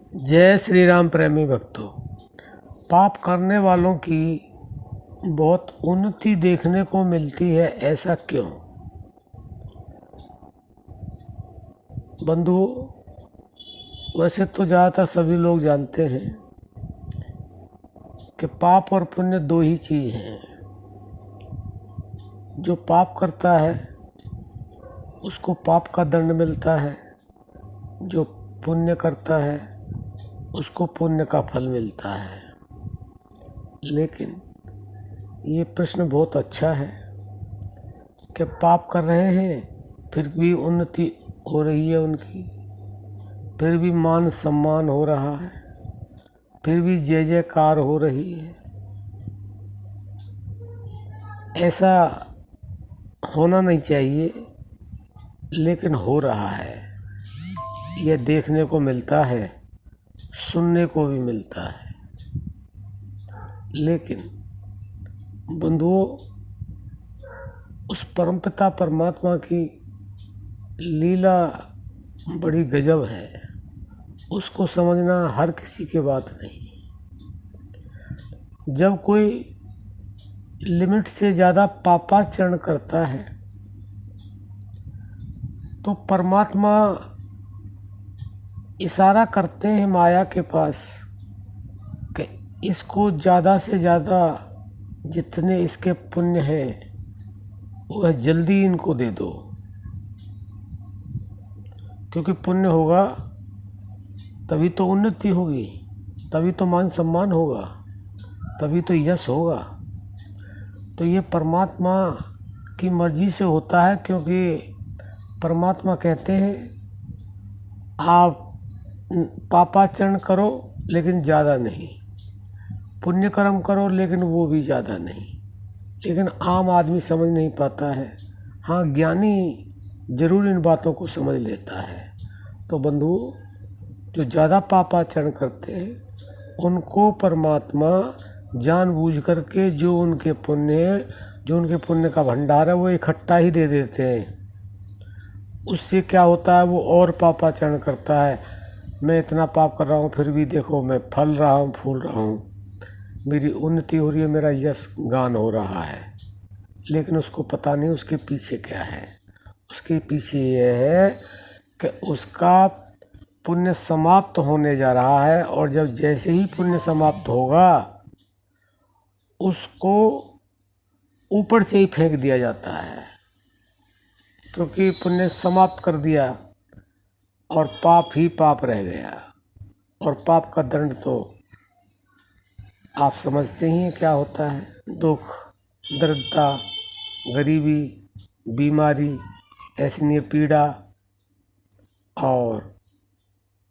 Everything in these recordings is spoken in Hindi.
जय श्री राम प्रेमी भक्तों। पाप करने वालों की बहुत उन्नति देखने को मिलती है, ऐसा क्यों? बंधु, वैसे तो ज़्यादातर सभी लोग जानते हैं कि पाप और पुण्य दो ही चीज़ हैं। जो पाप करता है उसको पाप का दंड मिलता है, जो पुण्य करता है उसको पुण्य का फल मिलता है। लेकिन ये प्रश्न बहुत अच्छा है कि पाप कर रहे हैं फिर भी उन्नति हो रही है उनकी, फिर भी मान सम्मान हो रहा है, फिर भी जय जयकार हो रही है। ऐसा होना नहीं चाहिए, लेकिन हो रहा है। यह देखने को मिलता है, सुनने को भी मिलता है। लेकिन बंधुओं, उस परमपिता परमात्मा की लीला बड़ी गजब है। उसको समझना हर किसी की बात नहीं। जब कोई लिमिट से ज़्यादा पापाचरण करता है तो परमात्मा इशारा करते हैं माया के पास कि इसको ज़्यादा से ज़्यादा जितने इसके पुण्य हैं वह जल्दी इनको दे दो, क्योंकि पुण्य होगा तभी तो उन्नति होगी, तभी तो मान सम्मान होगा, तभी तो यश होगा। तो ये परमात्मा की मर्जी से होता है, क्योंकि परमात्मा कहते हैं आप पापाचरण करो लेकिन ज़्यादा नहीं, पुण्य कर्म करो लेकिन वो भी ज़्यादा नहीं। लेकिन आम आदमी समझ नहीं पाता है। हाँ, ज्ञानी जरूर इन बातों को समझ लेता है। तो बंधुओं, जो ज़्यादा पापाचरण करते हैं उनको परमात्मा जानबूझ करके जो उनके पुण्य का भंडार है वो इकट्ठा ही दे देते हैं। उससे क्या होता है, वो और पापाचरण करता है। मैं इतना पाप कर रहा हूँ फिर भी देखो मैं फल रहा हूँ, फूल रहा हूँ, मेरी उन्नति हो रही है, मेरा यश गान हो रहा है। लेकिन उसको पता नहीं उसके पीछे क्या है। उसके पीछे ये है कि उसका पुण्य समाप्त होने जा रहा है, और जब जैसे ही पुण्य समाप्त होगा उसको ऊपर से ही फेंक दिया जाता है, क्योंकि पुण्य समाप्त कर दिया और पाप ही पाप रह गया। और पाप का दंड तो आप समझते ही हैं क्या होता है। दुख, दरिद्रता, गरीबी, बीमारी, ऐसी पीड़ा और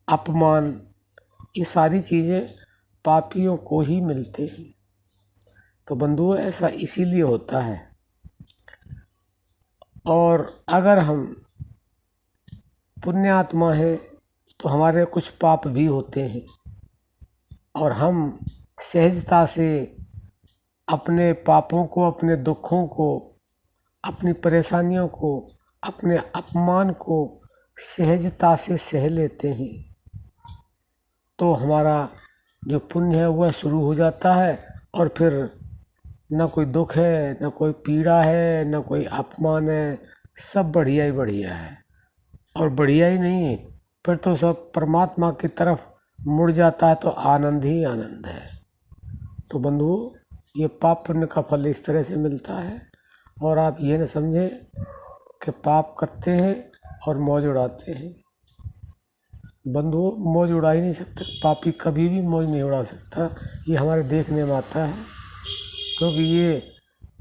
अपमान, ये सारी चीज़ें पापियों को ही मिलते हैं। तो बंधुओं, ऐसा इसीलिए होता है। और अगर हम पुण्यात्मा हैं तो हमारे कुछ पाप भी होते हैं, और हम सहजता से अपने पापों को, अपने दुखों को, अपनी परेशानियों को, अपने अपमान को सहजता से सह लेते हैं। तो हमारा जो पुण्य है वह शुरू हो जाता है, और फिर न कोई दुख है, न कोई पीड़ा है, न कोई अपमान है, सब बढ़िया ही बढ़िया है। और बढ़िया ही नहीं, फिर तो सब परमात्मा की तरफ मुड़ जाता है, तो आनंद ही आनंद है। तो बंधुओं, ये पाप पुण्य का फल इस तरह से मिलता है। और आप ये न समझें कि पाप करते हैं और मौज उड़ाते हैं। बंधुओं, मौज उड़ा ही नहीं सकते, पापी कभी भी मौज नहीं उड़ा सकता। ये हमारे देखने में आता है, क्योंकि ये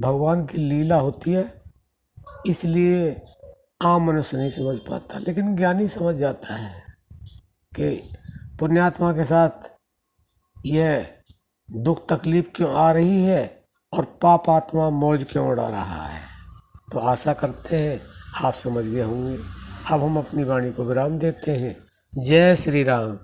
भगवान की लीला होती है, इसलिए आम मनुष्य नहीं समझ पाता। लेकिन ज्ञानी समझ जाता है कि पुण्यात्मा के साथ यह दुख तकलीफ क्यों आ रही है और पाप आत्मा मौज क्यों उड़ा रहा है। तो आशा करते हैं आप समझ गए होंगे। अब हम अपनी वाणी को विराम देते हैं। जय श्री राम।